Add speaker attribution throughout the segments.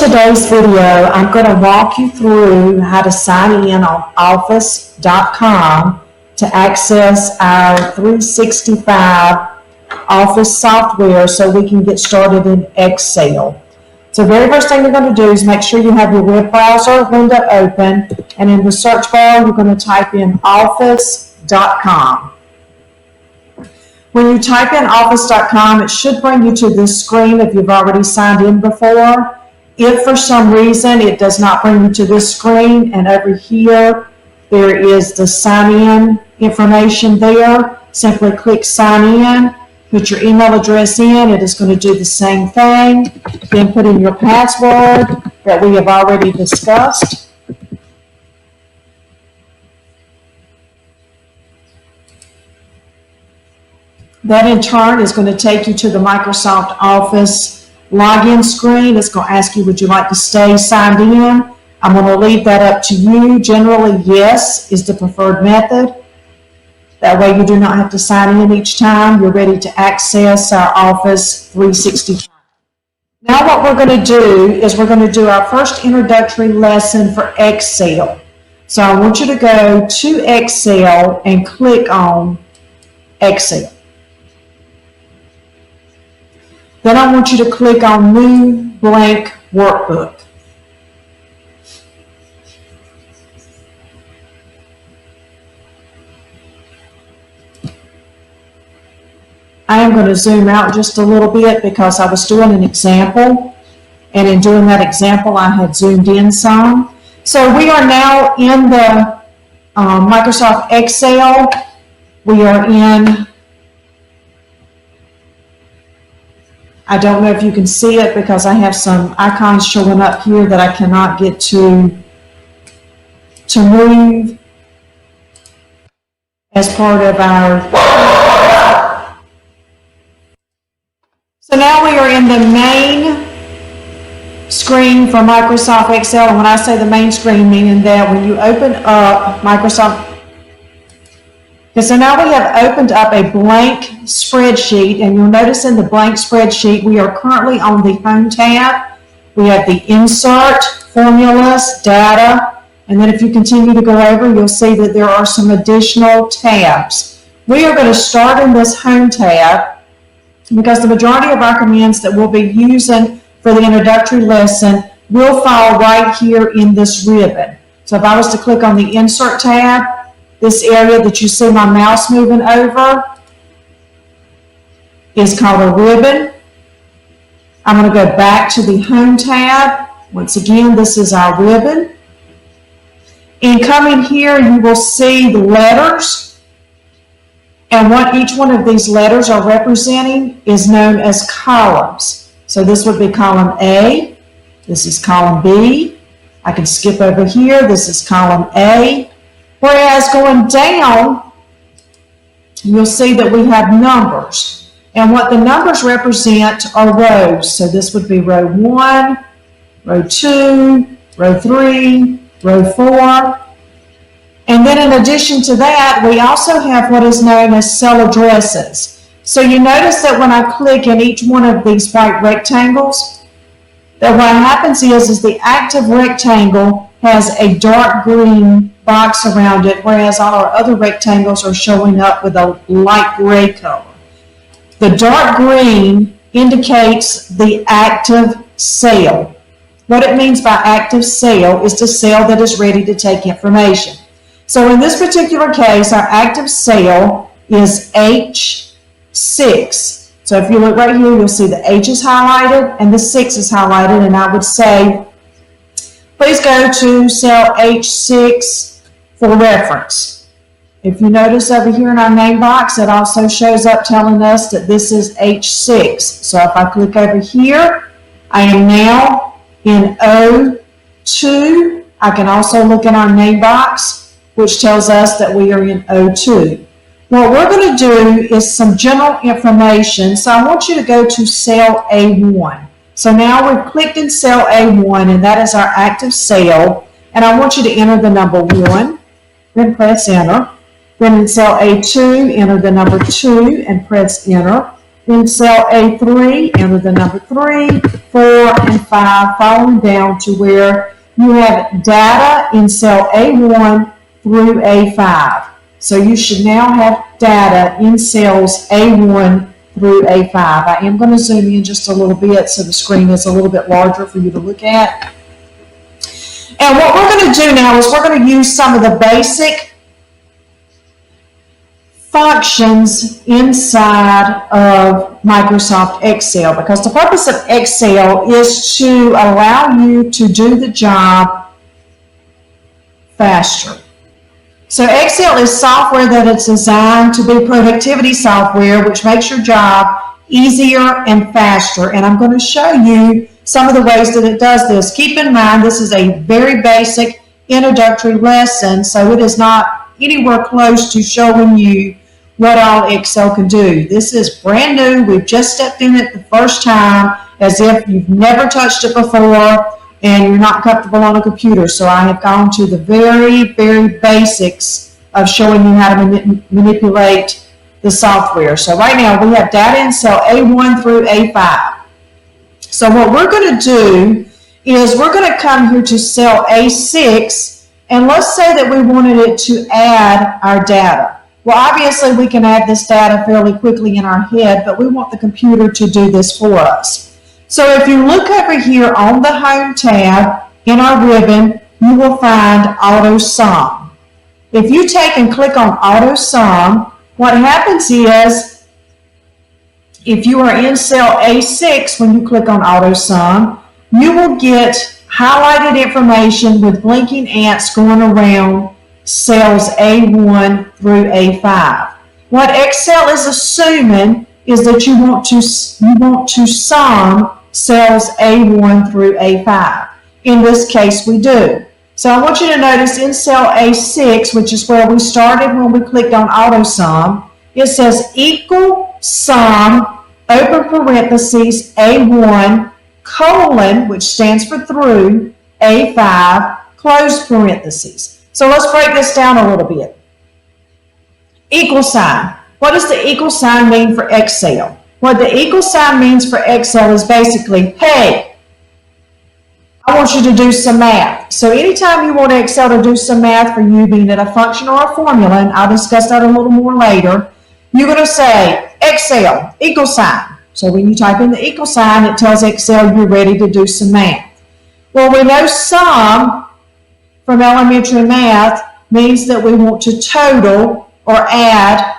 Speaker 1: today's video, I'm going to walk you through how to sign in on office.com to access our 365 Office software so we can get started in Excel. So the very first thing you're going to do is make sure you have your web browser window open, and in the search bar you're going to type in office.com. When you type in office.com, it should bring you to this screen if you've already signed in before. If for some reason it does not bring you to this screen, and over here there is the sign in information there, simply click sign in, put your email address in. It is going to do the same thing. Then put in your password that we have already discussed. That in turn is going to take you to the Microsoft Office login screen. It's going to ask you, would you like to stay signed in? I'm going to leave that up to you. Generally, yes is the preferred method. That way you do not have to sign in each time. You're ready to access our Office 365. Now what we're going to do is we're going to do our first introductory lesson for Excel. So I want you to go to Excel and click on Excel. Then I want you to click on New Blank Workbook. I am going to zoom out just a little bit because I was doing an example, and in doing that example I had zoomed in some. So we are now in the Microsoft Excel. We are in, I don't know if you can see it because I have some icons showing up here that I cannot get to move as part of our. So now we are in the main screen for Microsoft Excel, and when I say the main screen, meaning that when you open up Microsoft, okay, so now we have opened up a blank spreadsheet, and you'll notice in the blank spreadsheet we are currently on the Home tab. We have the Insert, Formulas, Data, and then if you continue to go over, you'll see that there are some additional tabs. We are going to start in this Home tab because the majority of our commands that we'll be using for the introductory lesson will fall right here in this ribbon. So if I was to click on the Insert tab, this area that you see my mouse moving over is called a ribbon. I'm going to go back to the Home tab. Once again, this is our ribbon. And coming here, you will see the letters. And what each one of these letters are representing is known as columns. So this would be column A. This is column B. I can skip over here. This is column A. Whereas going down, you'll see that we have numbers. And what the numbers represent are rows. So this would be row 1, row 2, row 3, row 4. And then in addition to that, we also have what is known as cell addresses. So you notice that when I click in each one of these white rectangles, that what happens is the active rectangle has a dark green box around it, whereas all our other rectangles are showing up with a light gray color. The dark green indicates the active cell. What it means by active cell is the cell that is ready to take information. So in this particular case, our active cell is H6. So if you look right here, you'll see the H is highlighted and the 6 is highlighted, and I would say, please go to cell H6 for reference. If you notice over here in our name box, it also shows up telling us that this is H6. So if I click over here, I am now in O2. I can also look in our name box, which tells us that we are in O2. What we're going to do is some general information. So I want you to go to cell A1. So now we've clicked in cell A1, and that is our active cell. And I want you to enter the number 1, then press enter. Then in cell A2, enter the number 2 and press enter. In cell A3, enter the number 3, 4, and 5, following down to where you have data in cell A1 through A5. So you should now have data in cells A1 through A5. I am going to zoom in just a little bit so the screen is a little bit larger for you to look at. And what we're going to do now is we're going to use some of the basic functions inside of Microsoft Excel, because the purpose of Excel is to allow you to do the job faster. So Excel is software that is designed to be productivity software, which makes your job easier and faster. And I'm going to show you some of the ways that it does this. Keep in mind, this is a very basic introductory lesson, so it is not anywhere close to showing you what all Excel can do. This is brand new. We've just stepped in it the first time, as if you've never touched it before and you're not comfortable on a computer. So I have gone to the very, very basics of showing you how to manipulate the software. So right now we have data in cell A1 through A5. So what we're going to do is we're going to come here to cell A6, and let's say that we wanted it to add our data. Well, obviously we can add this data fairly quickly in our head, but we want the computer to do this for us. So if you look over here on the Home tab in our ribbon, you will find AutoSum. If you take and click on AutoSum, what happens is, if you are in cell A6, when you click on AutoSum, you will get highlighted information with blinking ants going around cells A1 through A5. What Excel is assuming is that you want to sum cells A1 through A5. In this case, we do. So I want you to notice in cell A6, which is where we started when we clicked on AutoSum, it says equal sum, open parentheses, A1, colon, which stands for through, A5, close parentheses. So let's break this down a little bit. Equal sign. What does the equal sign mean for Excel? What the equal sign means for Excel is basically, hey, I want you to do some math. So anytime you want Excel to do some math for you, being it a function or a formula, and I'll discuss that a little more later, you're going to say Excel, equal sign. So when you type in the equal sign, it tells Excel you're ready to do some math. Well, we know sum from elementary math means that we want to total or add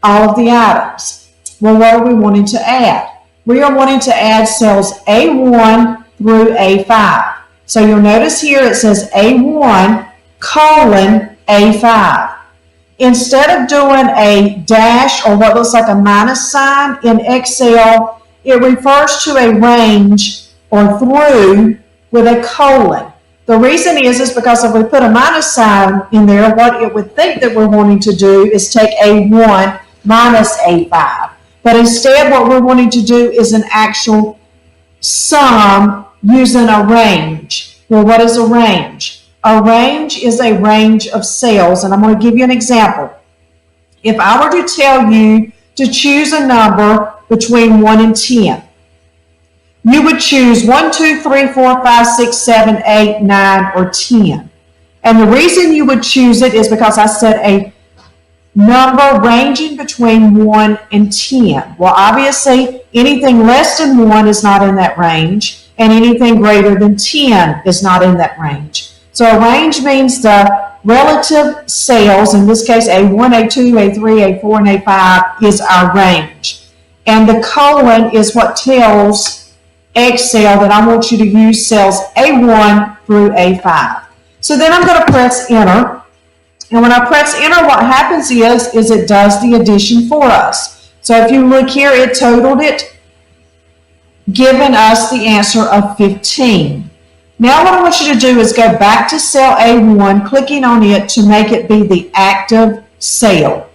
Speaker 1: all of the items. Well, what are we wanting to add? We are wanting to add cells A1 through A5. So you'll notice here it says A1 colon A5. Instead of doing a dash or what looks like a minus sign in Excel, it refers to a range or through with a colon. The reason is because if we put a minus sign in there, what it would think that we're wanting to do is take A1 minus A5. But instead, what we're wanting to do is an actual sum using a range. Well, what is a range? A range is a range of cells, and I'm going to give you an example. If I were to tell you to choose a number between 1 and 10, you would choose 1, 2, 3, 4, 5, 6, 7, 8, 9, or 10. And the reason you would choose it is because I said a number ranging between 1 and 10. Well, obviously, anything less than 1 is not in that range, and anything greater than 10 is not in that range. So a range means the relative cells, in this case, A1, A2, A3, A4, and A5 is our range. And the colon is what tells Excel that I want you to use cells A1 through A5. So then I'm going to press enter. And when I press enter, what happens is it does the addition for us. So if you look here, it totaled it, giving us the answer of 15. Now what I want you to do is go back to cell A1, clicking on it to make it be the active cell.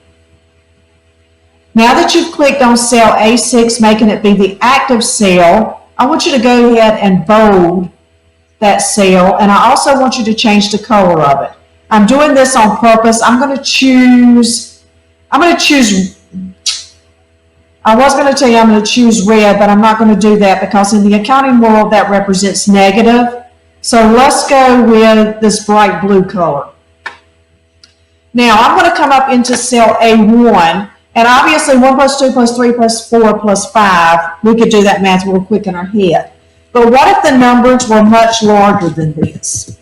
Speaker 1: Now that you've clicked on cell A6, making it be the active cell, I want you to go ahead and bold that cell, and I also want you to change the color of it. I'm doing this on purpose. I'm going to choose I was going to tell you I'm going to choose red, but I'm not going to do that because in the accounting world that represents negative. So let's go with this bright blue color. Now I'm going to come up into cell A1, and obviously 1 plus 2 plus 3 plus 4 plus 5, we could do that math real quick in our head. But what if the numbers were much larger than this?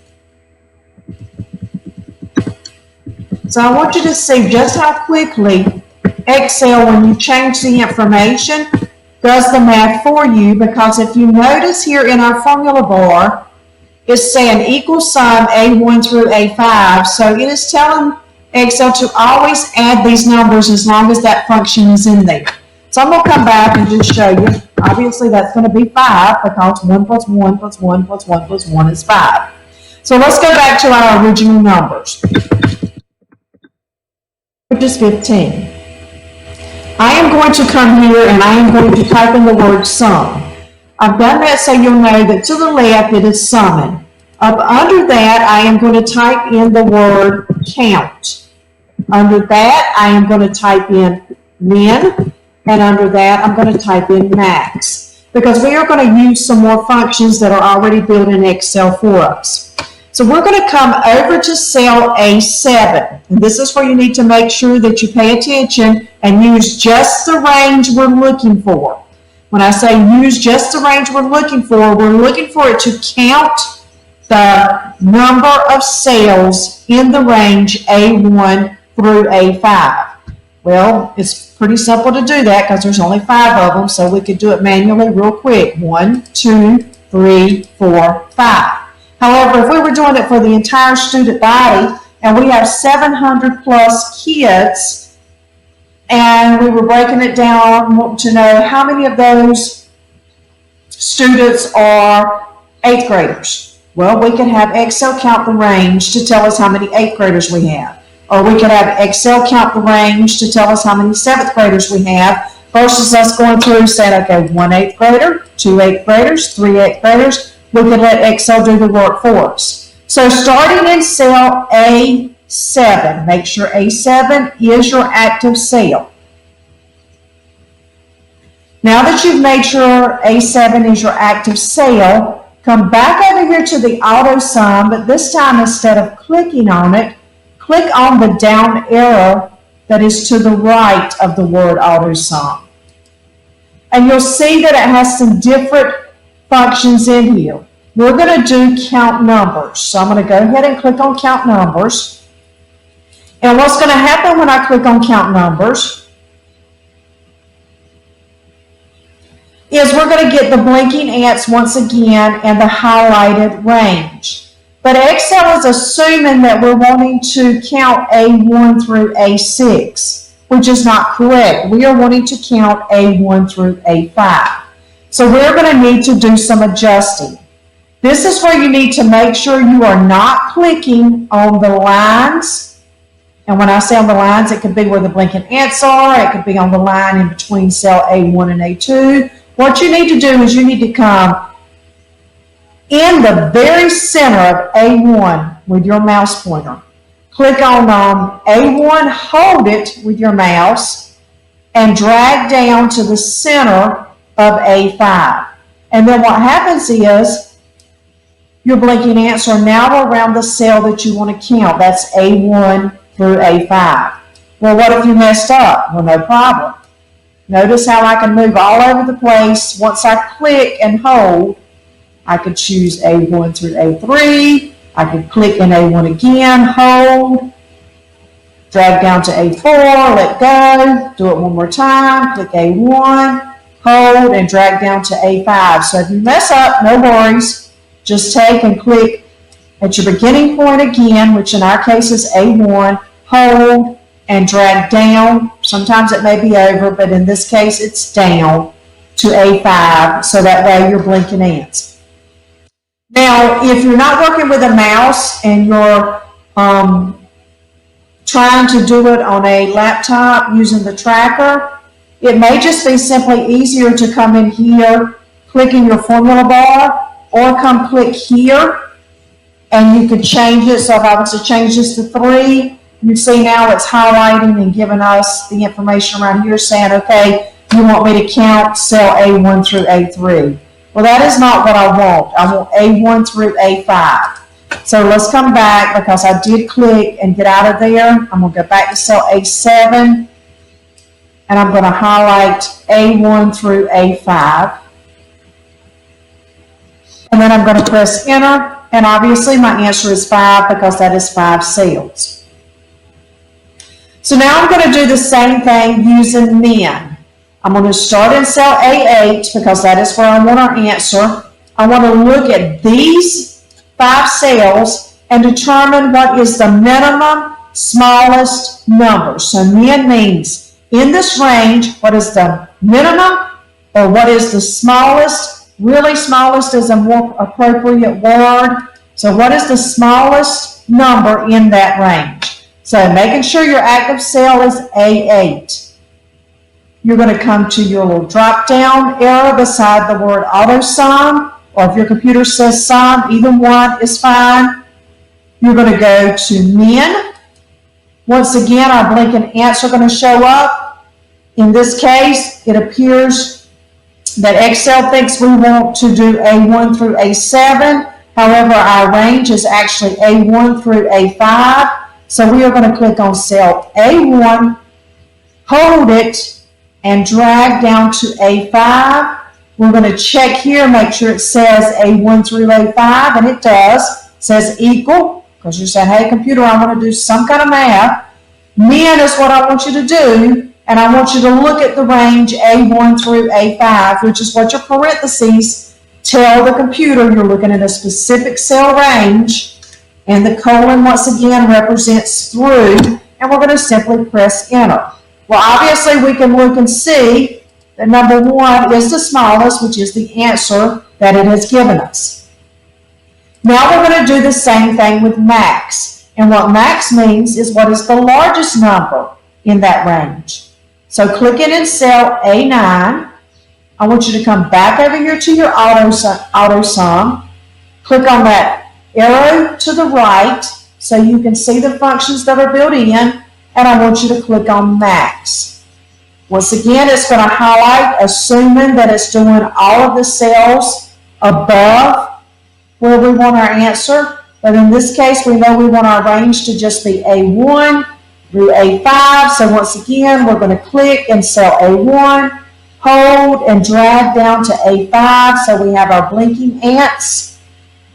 Speaker 1: So I want you to see just how quickly Excel, when you change the information, does the math for you, because if you notice here in our formula bar, it's saying equal sum A1 through A5, so it is telling Excel to always add these numbers as long as that function is in there. So I'm going to come back and just show you. Obviously that's going to be 5 because 1 plus 1 plus 1 plus 1 plus 1 is 5. So let's go back to our original numbers, which is 15. I am going to come here and I am going to type in the word sum. I've done that so you'll know that to the left it is summing. Up under that I am going to type in the word count. Under that I am going to type in min, and under that I'm going to type in max, because we are going to use some more functions that are already built in Excel for us. So we're going to come over to cell A7, and this is where you need to make sure that you pay attention and use just the range we're looking for. When I say use just the range we're looking for it to count the number of cells in the range A1 through A5. Well, it's pretty simple to do that because there's only 5 of them, so we could do it manually real quick. 1, 2, 3, 4, 5. However, if we were doing it for the entire student body, and we have 700 plus kids, and we were breaking it down, wanting to know how many of those students are 8th graders. Well, we can have Excel count the range to tell us how many 8th graders we have. Or we could have Excel count the range to tell us how many 7th graders we have, versus us going through saying, okay, 1 8th grader, 2 8th graders, 3 8th graders. We could let Excel do the work for us. So starting in cell A7, make sure A7 is your active cell. Now that you've made sure A7 is your active cell, come back over here to the AutoSum, but this time instead of clicking on it, click on the down arrow that is to the right of the word AutoSum. And you'll see that it has some different functions in here. We're going to do count numbers. So I'm going to go ahead and click on count numbers. And what's going to happen when I click on count numbers is we're going to get the blinking ants once again and the highlighted range. But Excel is assuming that we're wanting to count A1 through A6, which is not correct. We are wanting to count A1 through A5. So we're going to need to do some adjusting. This is where you need to make sure you are not clicking on the lines. And when I say on the lines, it could be where the blinking ants are. It could be on the line in between cell A1 and A2. What you need to do is you need to come in the very center of A1 with your mouse pointer. Click on A1, hold it with your mouse, and drag down to the center of A5. And then what happens is your blinking ants are now around the cell that you want to count. That's A1 through A5. Well, what if you messed up? Well, no problem. Notice how I can move all over the place. Once I click and hold, I could choose A1 through A3. I could click in A1 again, hold, drag down to A4, let go, do it one more time, click A1, hold, and drag down to A5. So if you mess up, no worries. Just take and click at your beginning point again, which in our case is A1, hold, and drag down. Sometimes it may be over, but in this case it's down to A5, so that way you're blinking ants. Now, if you're not working with a mouse and you're trying to do it on a laptop using the tracker, it may just be simply easier to come in here, click in your formula bar, or come click here, and you could change it. So if I was to change this to 3, you see now it's highlighting and giving us the information around here saying, okay, you want me to count cell A1 through A3. Well, that is not what I want. I want A1 through A5. So let's come back because I did click and get out of there. I'm going to go back to cell A7 and I'm going to highlight A1 through A5. And then I'm going to press enter, and obviously my answer is 5 because that is 5 cells. So now I'm going to do the same thing using min. I'm going to start in cell A8 because that is where I want our answer. I want to look at these 5 cells and determine what is the minimum smallest number. So min means in this range, what is the minimum or what is the smallest? Really smallest is a more appropriate word. So what is the smallest number in that range? So making sure your active cell is A8. You're going to come to your little drop-down arrow beside the word AutoSum, or if your computer says sum, either one is fine. You're going to go to min. Once again, our blinking ants are going to show up. In this case, it appears that Excel thinks we want to do A1 through A7. However, our range is actually A1 through A5. So we are going to click on cell A1, hold it, and drag down to A5. We're going to check here, make sure it says A1 through A5, and it does. It says equal, because you're saying, hey, computer, I want to do some kind of math. Min is what I want you to do. And I want you to look at the range A1 through A5, which is what your parentheses tell the computer you're looking at a specific cell range. And the colon, once again, represents through. And we're going to simply press enter. Well, obviously, we can look and see that number 1 is the smallest, which is the answer that it has given us. Now we're going to do the same thing with max. And what max means is what is the largest number in that range. So clicking in cell A9, I want you to come back over here to your AutoSum. Click on that arrow to the right so you can see the functions that are built in, and I want you to click on max. Once again, it's going to highlight, assuming that it's doing all of the cells above where we want our answer. But in this case, we know we want our range to just be A1 through A5. So once again, we're going to click in cell A1, hold, and drag down to A5. So we have our blinking ants.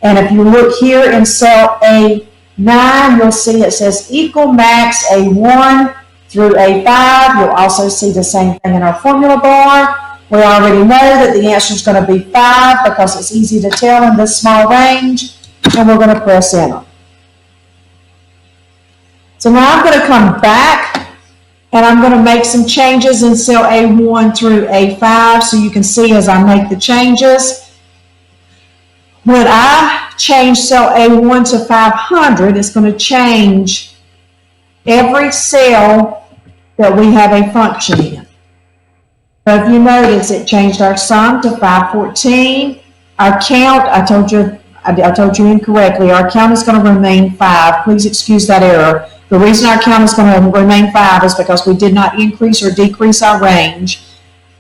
Speaker 1: And if you look here in cell A9, you'll see it says equal max A1 through A5. You'll also see the same thing in our formula bar. We already know that the answer is going to be 5 because it's easy to tell in this small range. And we're going to press enter. So now I'm going to come back and I'm going to make some changes in cell A1 through A5 so you can see as I make the changes. When I change cell A1 to 500, it's going to change every cell that we have a function in. So if you notice, it changed our sum to 514. Our count, I told you incorrectly. Our count is going to remain 5. Please excuse that error. The reason our count is going to remain 5 is because we did not increase or decrease our range.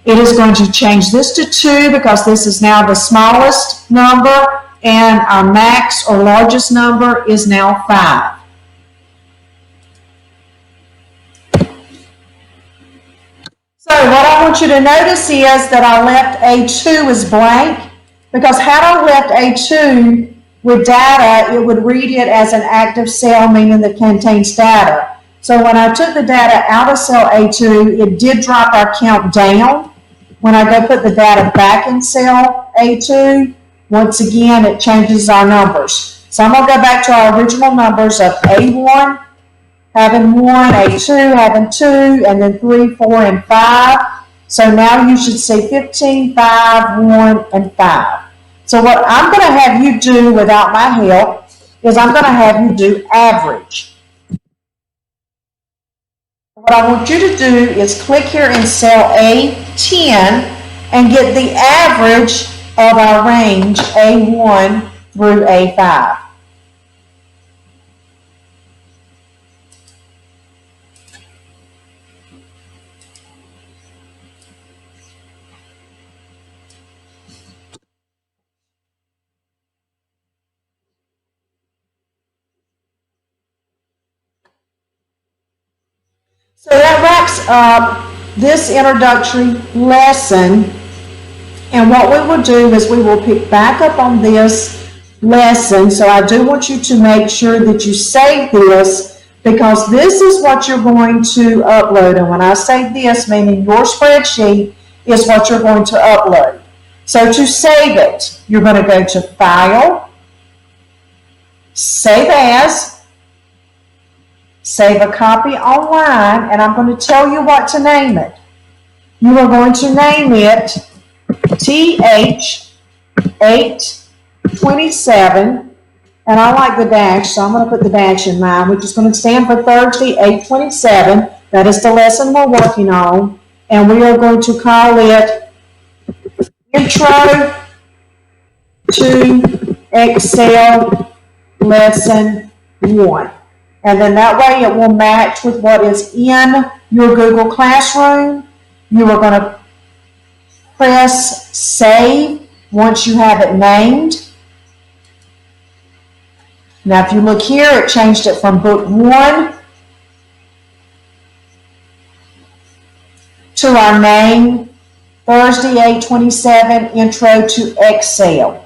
Speaker 1: It is going to change this to 2 because this is now the smallest number, and our max or largest number is now 5. So what I want you to notice is that I left A2 as blank because had I left A2 with data, it would read it as an active cell, meaning that contains data. So when I took the data out of cell A2, it did drop our count down. When I go put the data back in cell A2, once again, it changes our numbers. So I'm going to go back to our original numbers of A1, having 1, A2, having 2, and then 3, 4, and 5. So now you should see 15, 5, 1, and 5. So what I'm going to have you do without my help is I'm going to have you do average. What I want you to do is click here in cell A10 and get the average of our range A1 through A5. So that wraps up this introductory lesson. And what we will do is we will pick back up on this lesson. So I do want you to make sure that you save this, because this is what you're going to upload. And when I say this, meaning your spreadsheet is what you're going to upload. So to save it, you're going to go to File, Save As, Save a Copy Online, and I'm going to tell you what to name it. You are going to name it Th827, and I like the dash, so I'm going to put the dash in mine, which is going to stand for Thursday, 8/27. That is the lesson we're working on, and we are going to call it Intro to Excel Lesson 1. And then that way it will match with what is in your Google Classroom. You are going to press Save once you have it named. Now if you look here, it changed it from Book 1 to our name, Thursday, 8/27, Intro to Excel.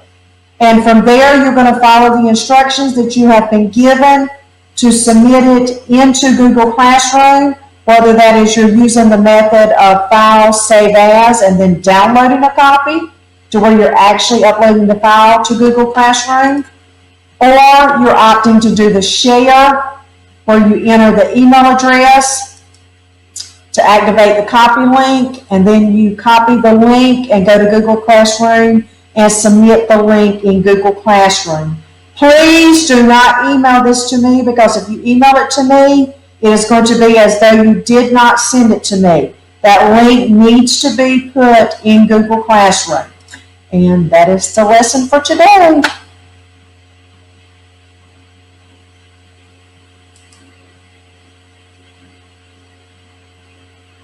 Speaker 1: And from there, you're going to follow the instructions that you have been given to submit it into Google Classroom, whether that is you're using the method of File, Save As, and then downloading a copy to where you're actually uploading the file to Google Classroom, or you're opting to do the share, where you enter the email address to activate the copy link, and then you copy the link and go to Google Classroom and submit the link in Google Classroom. Please do not email this to me, because if you email it to me, it is going to be as though you did not send it to me. That link needs to be put in Google Classroom. And that is the lesson for today.